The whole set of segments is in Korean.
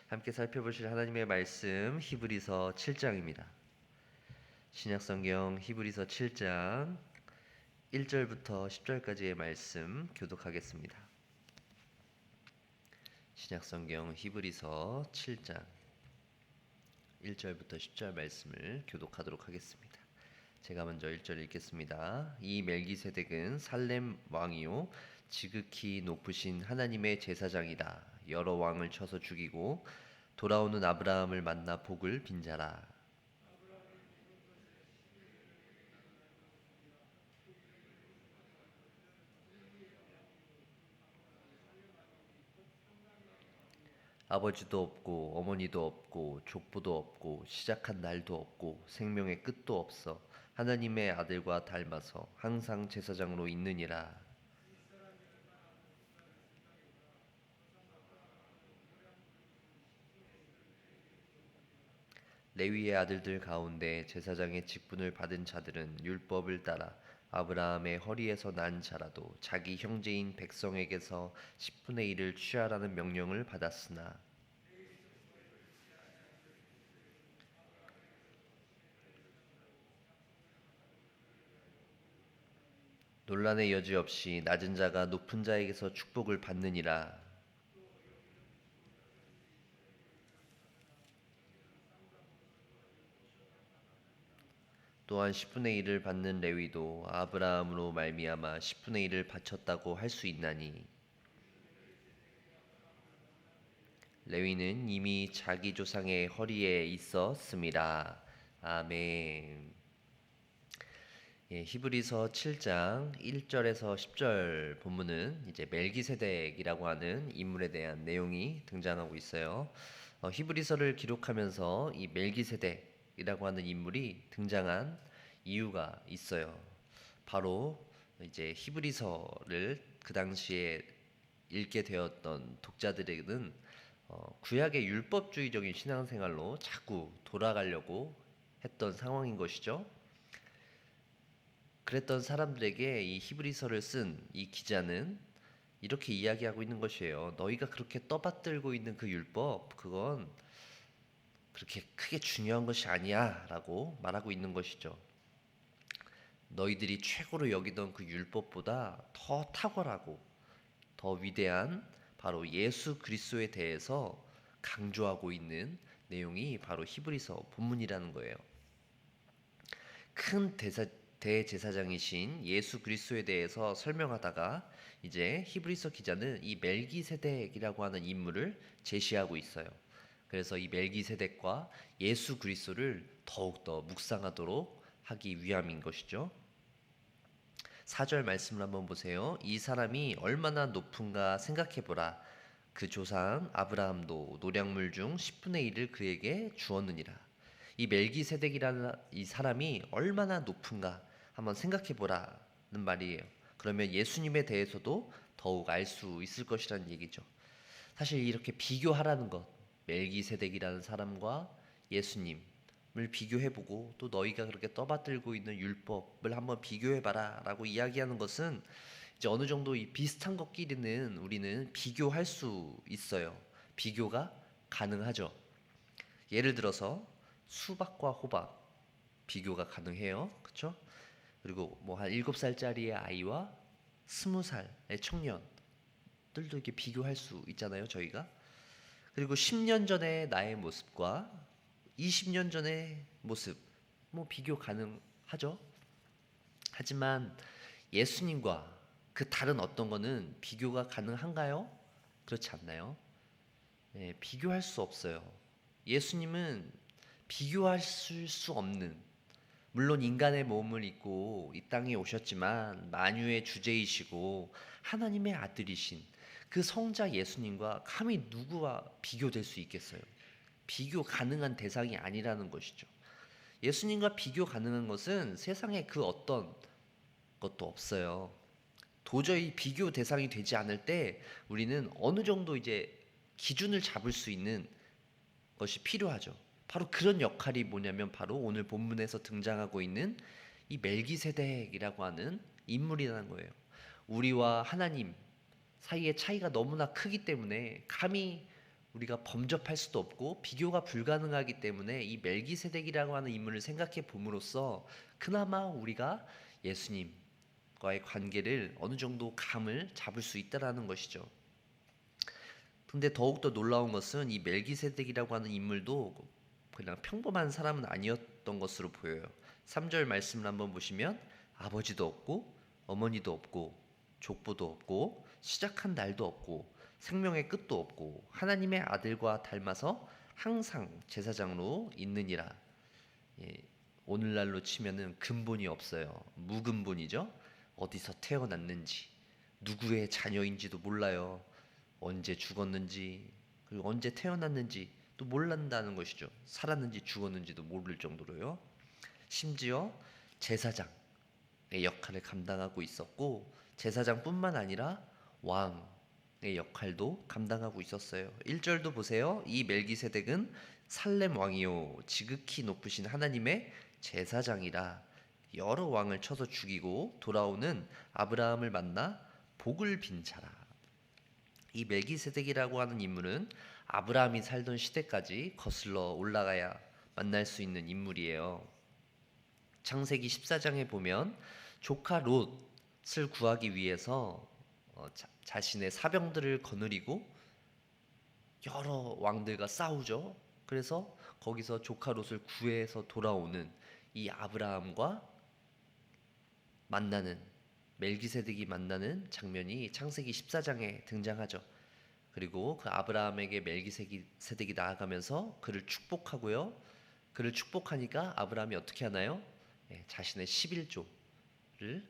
함께 살펴보실 하나님의 말씀 히브리서 7장입니다. 신약성경 히브리서 7장 1절부터 10절까지의 말씀 교독하겠습니다. 신약성경 히브리서 7장 1절부터 10절 말씀을 교독하도록 하겠습니다. 제가 먼저 1절 읽겠습니다. 이 멜기세덱은 살렘 왕이요 지극히 높으신 하나님의 제사장이다. 여러 왕을 쳐서 죽이고 돌아오는 아브라함을 만나 복을 빈자라. 아버지도 없고 어머니도 없고 족보도 없고 시작한 날도 없고 생명의 끝도 없어 하나님의 아들과 닮아서 항상 제사장으로 있느니라. 레위의 아들들 가운데 제사장의 직분을 받은 자들은 율법을 따라 아브라함의 허리에서 난 자라도 자기 형제인 백성에게서 10분의 1을 취하라는 명령을 받았으나 논란의 여지 없이 낮은 자가 높은 자에게서 축복을 받느니라. 또한 10분의 1을 받는 레위도 아브라함으로 말미암아 10분의 1을 바쳤다고 할 수 있나니 레위는 이미 자기 조상의 허리에 있었음이라. 아멘. 히브리서 7장 1절에서 10절 본문은 이제 멜기세덱이라고 하는 인물에 대한 내용이 등장하고 있어요. 히브리서를 기록하면서 이 멜기세덱이라고 하는 인물이 등장한 이유가 있어요. 바로 이제 히브리서를 그 당시에 읽게 되었던 독자들에게는 구약의 율법주의적인 신앙생활로 자꾸 돌아가려고 했던 상황인 것이죠. 그랬던 사람들에게 이 히브리서를 쓴 이 기자는 이렇게 이야기하고 있는 것이에요. 너희가 그렇게 떠받들고 있는 그 율법, 그건 그렇게 크게 중요한 것이 아니야 라고 말하고 있는 것이죠. 너희들이 최고로 여기던 그 율법보다 더 탁월하고 더 위대한 바로 예수 그리스도에 대해서 강조하고 있는 내용이 바로 히브리서 본문이라는 거예요. 큰 대제사장이신 예수 그리스도에 대해서 설명하다가 이제 히브리서 기자는 이 멜기세덱이라고 하는 인물을 제시하고 있어요. 그래서 이 멜기세덱과 예수 그리스도를 더욱더 묵상하도록 하기 위함인 것이죠. 4절 말씀을 한번 보세요. 이 사람이 얼마나 높은가 생각해보라. 그 조상 아브라함도 노량물 중 10분의 1을 그에게 주었느니라. 이 멜기세덱이라는 이 사람이 얼마나 높은가 한번 생각해보라는 말이에요. 그러면 예수님에 대해서도 더욱 알 수 있을 것이라는 얘기죠. 사실 이렇게 비교하라는 것, 멜기세덱이라는 사람과 예수님을 비교해보고 또 너희가 그렇게 떠받들고 있는 율법을 한번 비교해봐라 라고 이야기하는 것은 이제 어느 정도 이 비슷한 것끼리는 우리는 비교할 수 있어요. 비교가 가능하죠. 예를 들어서 수박과 호박 비교가 가능해요. 그렇죠? 그리고 뭐 한 7살짜리의 아이와 20살의 청년들도 이렇게 비교할 수 있잖아요, 저희가. 그리고 10년 전의 나의 모습과 20년 전의 모습 뭐 비교 가능하죠. 하지만 예수님과 그 다른 어떤 거는 비교가 가능한가요? 그렇지 않나요? 네, 비교할 수 없어요. 예수님은 비교하실 수 없는, 물론 인간의 몸을 입고 이 땅에 오셨지만 만유의 주제이시고 하나님의 아들이신 그 성자 예수님과 감히 누구와 비교될 수 있겠어요? 비교 가능한 대상이 아니라는 것이죠. 예수님과 비교 가능한 것은 세상에 그 어떤 것도 없어요. 도저히 비교 대상이 되지 않을 때 우리는 어느 정도 이제 기준을 잡을 수 있는 것이 필요하죠. 바로 그런 역할이 뭐냐면 바로 오늘 본문에서 등장하고 있는 이 멜기세덱이라고 하는 인물이라는 거예요. 우리와 하나님 사이의 차이가 너무나 크기 때문에 감히 우리가 범접할 수도 없고 비교가 불가능하기 때문에 이 멜기세덱이라고 하는 인물을 생각해 봄으로써 그나마 우리가 예수님과의 관계를 어느 정도 감을 잡을 수 있다라는 것이죠. 근데 더욱더 놀라운 것은 이 멜기세덱이라고 하는 인물도 그냥 평범한 사람은 아니었던 것으로 보여요. 3절 말씀을 한번 보시면 아버지도 없고 어머니도 없고 족보도 없고 시작한 날도 없고 생명의 끝도 없고 하나님의 아들과 닮아서 항상 제사장으로 있느니라. 예, 오늘날로 치면은 근본이 없어요. 무근본이죠. 어디서 태어났는지 누구의 자녀인지도 몰라요. 언제 죽었는지 그리고 언제 태어났는지 또 몰란다는 것이죠. 살았는지 죽었는지도 모를 정도로요. 심지어 제사장의 역할을 감당하고 있었고 제사장뿐만 아니라 왕의 역할도 감당하고 있었어요. 1절도 보세요. 이 멜기세덱은 살렘 왕이요 지극히 높으신 하나님의 제사장이라. 여러 왕을 쳐서 죽이고 돌아오는 아브라함을 만나 복을 빈 자라. 이 멜기세덱이라고 하는 인물은 아브라함이 살던 시대까지 거슬러 올라가야 만날 수 있는 인물이에요. 창세기 14장에 보면 조카 롯을 구하기 위해서 자신의 사병들을 거느리고 여러 왕들과 싸우죠. 그래서 거기서 조카 롯을 구해서 돌아오는 이 아브라함과 만나는 멜기세덱이 만나는 장면이 창세기 14장에 등장하죠. 그리고 그 아브라함에게 멜기세덱이 나아가면서 그를 축복하고요. 그를 축복하니까 아브라함이 어떻게 하나요? 자신의 11조를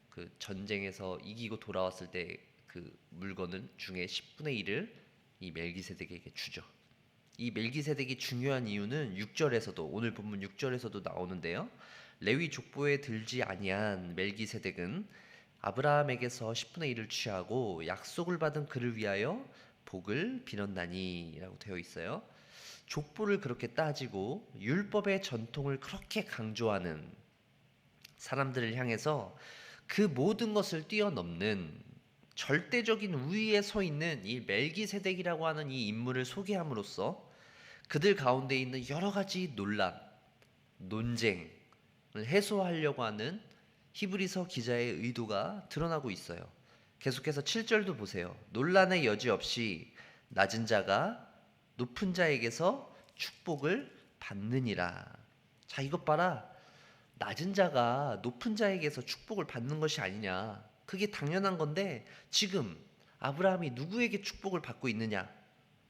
그 전쟁에서 이기고 돌아왔을 때 그 물건을 중에 10분의 1을 이 멜기세덱에게 주죠. 이 멜기세덱이 중요한 이유는 6절에서도 오늘 본문 6절에서도 나오는데요. 레위 족보에 들지 아니한 멜기세덱은 아브라함에게서 10분의 1을 취하고 약속을 받은 그를 위하여 복을 빌었나니 라고 되어 있어요. 족보를 그렇게 따지고 율법의 전통을 그렇게 강조하는 사람들을 향해서 그 모든 것을 뛰어넘는 절대적인 우위에 서 있는 이 멜기세덱이라고 하는 이 인물을 소개함으로써 그들 가운데 있는 여러 가지 논란, 논쟁을 해소하려고 하는 히브리서 기자의 의도가 드러나고 있어요. 계속해서 7절도 보세요. 논란의 여지 없이 낮은 자가 높은 자에게서 축복을 받느니라. 자, 이것 봐라. 낮은 자가 높은 자에게서 축복을 받는 것이 아니냐. 그게 당연한 건데 지금 아브라함이 누구에게 축복을 받고 있느냐?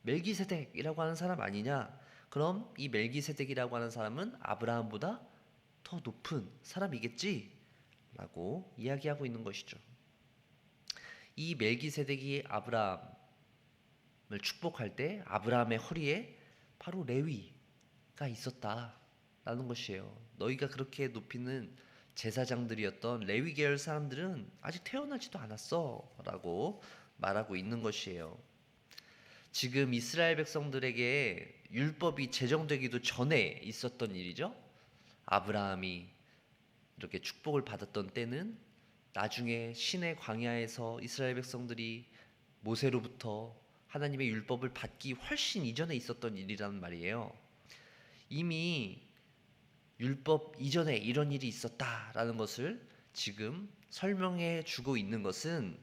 멜기세덱이라고 하는 사람 아니냐? 그럼 이 멜기세덱이라고 하는 사람은 아브라함보다 더 높은 사람이겠지? 라고 이야기하고 있는 것이죠. 이 멜기세덱이 아브라함을 축복할 때 아브라함의 허리에 바로 레위가 있었다라는 것이에요. 너희가 그렇게 높이는 제사장들이었던 레위 계열 사람들은 아직 태어나지도 않았어 라고 말하고 있는 것이에요. 지금 이스라엘 백성들에게 율법이 제정되기도 전에 있었던 일이죠. 아브라함이 이렇게 축복을 받았던 때는 나중에 신의 광야에서 이스라엘 백성들이 모세로부터 하나님의 율법을 받기 훨씬 이전에 있었던 일이란 말이에요. 이미 율법 이전에 이런 일이 있었다라는 것을 지금 설명해 주고 있는 것은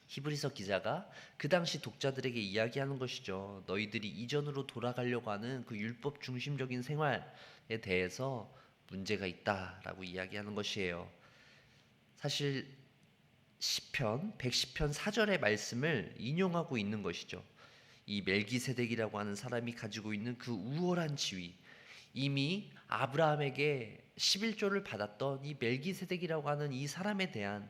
히브리서 기자가 그 당시 독자들에게 이야기하는 것이죠. 너희들이 이전으로 돌아가려고 하는 그 율법 중심적인 생활에 대해서 문제가 있다라고 이야기하는 것이에요. 사실 시편 110편 4절의 말씀을 인용하고 있는 것이죠. 이 멜기세덱이라고 하는 사람이 가지고 있는 그 우월한 지위, 이미 아브라함에게 11조를 받았던 이 멜기세덱이라고 하는 이 사람에 대한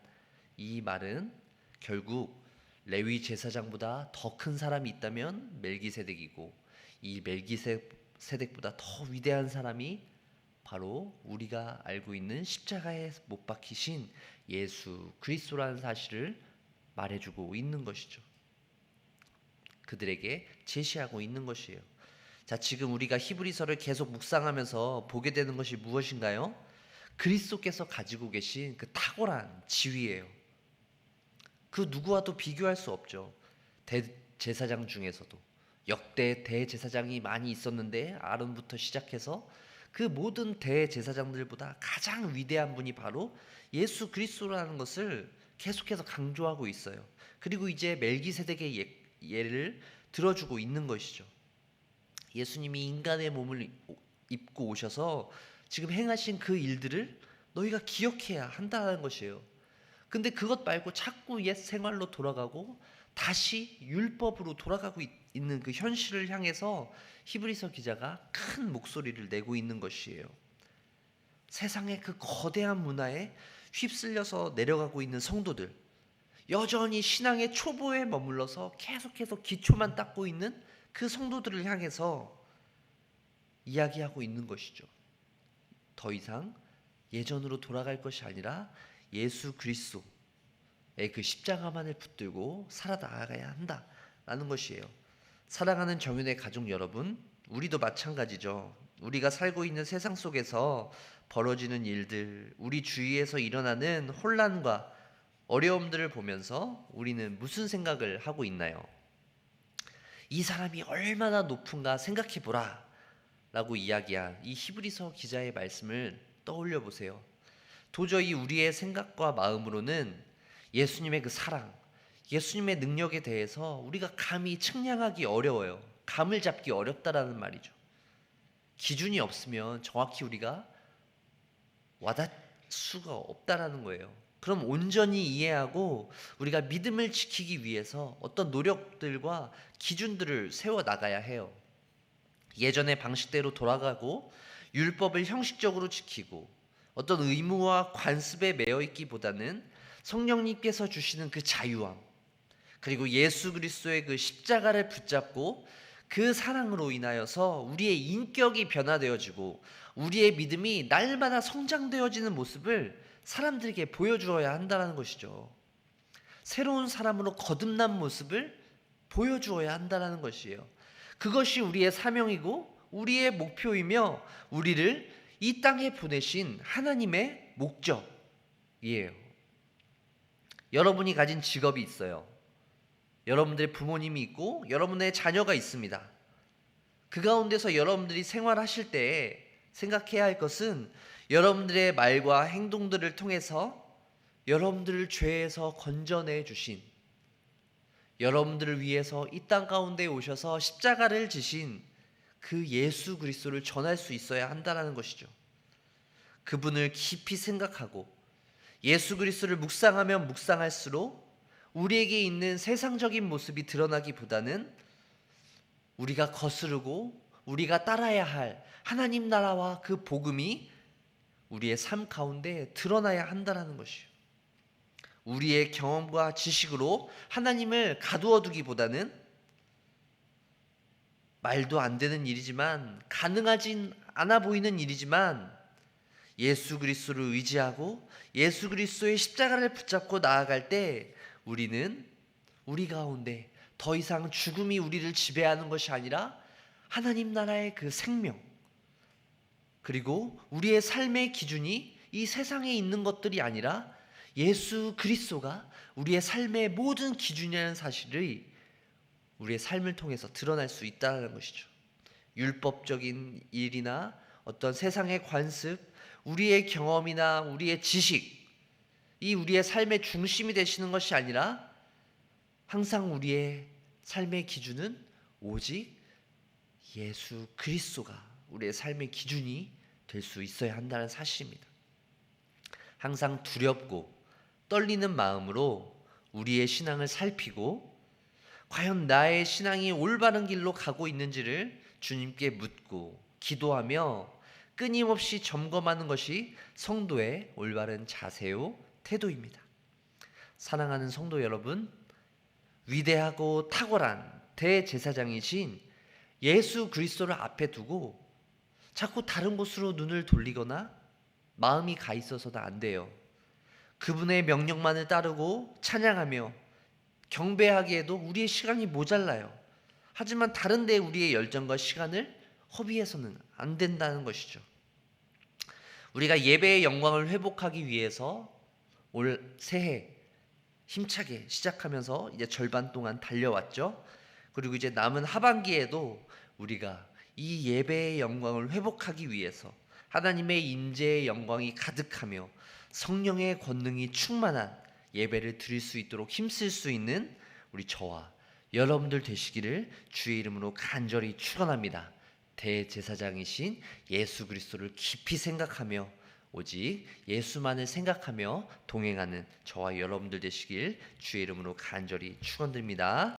이 말은 결국 레위 제사장보다 더 큰 사람이 있다면 멜기세덱이고 이 멜기세덱보다 더 위대한 사람이 바로 우리가 알고 있는 십자가에 못 박히신 예수 그리스도라는 사실을 말해주고 있는 것이죠. 그들에게 제시하고 있는 것이에요. 자, 지금 우리가 히브리서를 계속 묵상하면서 보게 되는 것이 무엇인가요? 그리스도께서 가지고 계신 그 탁월한 지위예요. 그 누구와도 비교할 수 없죠. 대제사장 중에서도 역대 대제사장이 많이 있었는데 아론부터 시작해서 그 모든 대제사장들보다 가장 위대한 분이 바로 예수 그리스도라는 것을 계속해서 강조하고 있어요. 그리고 이제 멜기세덱의 예를 들어주고 있는 것이죠. 예수님이 인간의 몸을 입고 오셔서 지금 행하신 그 일들을 너희가 기억해야 한다는 것이에요. 근데 그것 말고 자꾸 옛 생활로 돌아가고 다시 율법으로 돌아가고 있는 그 현실을 향해서 히브리서 기자가 큰 목소리를 내고 있는 것이에요. 세상의 그 거대한 문화에 휩쓸려서 내려가고 있는 성도들, 여전히 신앙의 초보에 머물러서 계속해서 기초만 닦고 있는 그 성도들을 향해서 이야기하고 있는 것이죠. 더 이상 예전으로 돌아갈 것이 아니라 예수 그리스도의 그 십자가만을 붙들고 살아나가야 한다라는 것이에요. 사랑하는 정윤의 가족 여러분, 우리도 마찬가지죠. 우리가 살고 있는 세상 속에서 벌어지는 일들, 우리 주위에서 일어나는 혼란과 어려움들을 보면서 우리는 무슨 생각을 하고 있나요? 이 사람이 얼마나 높은가 생각해보라 라고 이야기한 이 히브리서 기자의 말씀을 떠올려 보세요. 도저히 우리의 생각과 마음으로는 예수님의 그 사랑, 예수님의 능력에 대해서 우리가 감히 측량하기 어려워요. 감을 잡기 어렵다라는 말이죠. 기준이 없으면 정확히 우리가 와닿을 수가 없다라는 거예요. 그럼 온전히 이해하고 우리가 믿음을 지키기 위해서 어떤 노력들과 기준들을 세워 나가야 해요. 예전의 방식대로 돌아가고 율법을 형식적으로 지키고 어떤 의무와 관습에 매여 있기보다는 성령님께서 주시는 그 자유함, 그리고 예수 그리스도의 그 십자가를 붙잡고 그 사랑으로 인하여서 우리의 인격이 변화되어지고 우리의 믿음이 날마다 성장되어지는 모습을 사람들에게 보여주어야 한다는 것이죠. 새로운 사람으로 거듭난 모습을 보여주어야 한다는 것이에요. 그것이 우리의 사명이고 우리의 목표이며 우리를 이 땅에 보내신 하나님의 목적이에요. 여러분이 가진 직업이 있어요. 여러분들의 부모님이 있고 여러분의 자녀가 있습니다. 그 가운데서 여러분들이 생활하실 때 생각해야 할 것은 여러분들의 말과 행동들을 통해서 여러분들을 죄에서 건져내 주신, 여러분들을 위해서 이 땅 가운데 오셔서 십자가를 지신 그 예수 그리스도를 전할 수 있어야 한다는 것이죠. 그분을 깊이 생각하고 예수 그리스도를 묵상하면 묵상할수록 우리에게 있는 세상적인 모습이 드러나기보다는 우리가 거스르고 우리가 따라야 할 하나님 나라와 그 복음이 우리의 삶 가운데 드러나야 한다는 것이요. 우리의 경험과 지식으로 하나님을 가두어 두기보다는 말도 안 되는 일이지만, 가능하진 않아 보이는 일이지만 예수 그리스도를 의지하고 예수 그리스도의 십자가를 붙잡고 나아갈 때 우리는 우리 가운데 더 이상 죽음이 우리를 지배하는 것이 아니라 하나님 나라의 그 생명, 그리고 우리의 삶의 기준이 이 세상에 있는 것들이 아니라 예수 그리스도가 우리의 삶의 모든 기준이라는 사실을 우리의 삶을 통해서 드러날 수 있다는 것이죠. 율법적인 일이나 어떤 세상의 관습, 우리의 경험이나 우리의 지식, 이 우리의 삶의 중심이 되시는 것이 아니라 항상 우리의 삶의 기준은 오직 예수 그리스도가 우리의 삶의 기준이 될 수 있어야 한다는 사실입니다. 항상 두렵고 떨리는 마음으로 우리의 신앙을 살피고 과연 나의 신앙이 올바른 길로 가고 있는지를 주님께 묻고 기도하며 끊임없이 점검하는 것이 성도의 올바른 자세요 태도입니다. 사랑하는 성도 여러분, 위대하고 탁월한 대제사장이신 예수 그리스도를 앞에 두고 자꾸 다른 곳으로 눈을 돌리거나 마음이 가 있어서는 안 돼요. 그분의 명령만을 따르고 찬양하며 경배하기에도 우리의 시간이 모자라요. 하지만 다른 데 우리의 열정과 시간을 허비해서는 안 된다는 것이죠. 우리가 예배의 영광을 회복하기 위해서 올 새해 힘차게 시작하면서 이제 절반 동안 달려왔죠. 그리고 이제 남은 하반기에도 우리가 이 예배의 영광을 회복하기 위해서 하나님의 임재의 영광이 가득하며 성령의 권능이 충만한 예배를 드릴 수 있도록 힘쓸 수 있는 우리 저와 여러분들 되시기를 주의 이름으로 간절히 축원합니다. 대제사장이신 예수 그리스도를 깊이 생각하며 오직 예수만을 생각하며 동행하는 저와 여러분들 되시길 주의 이름으로 간절히 축원드립니다.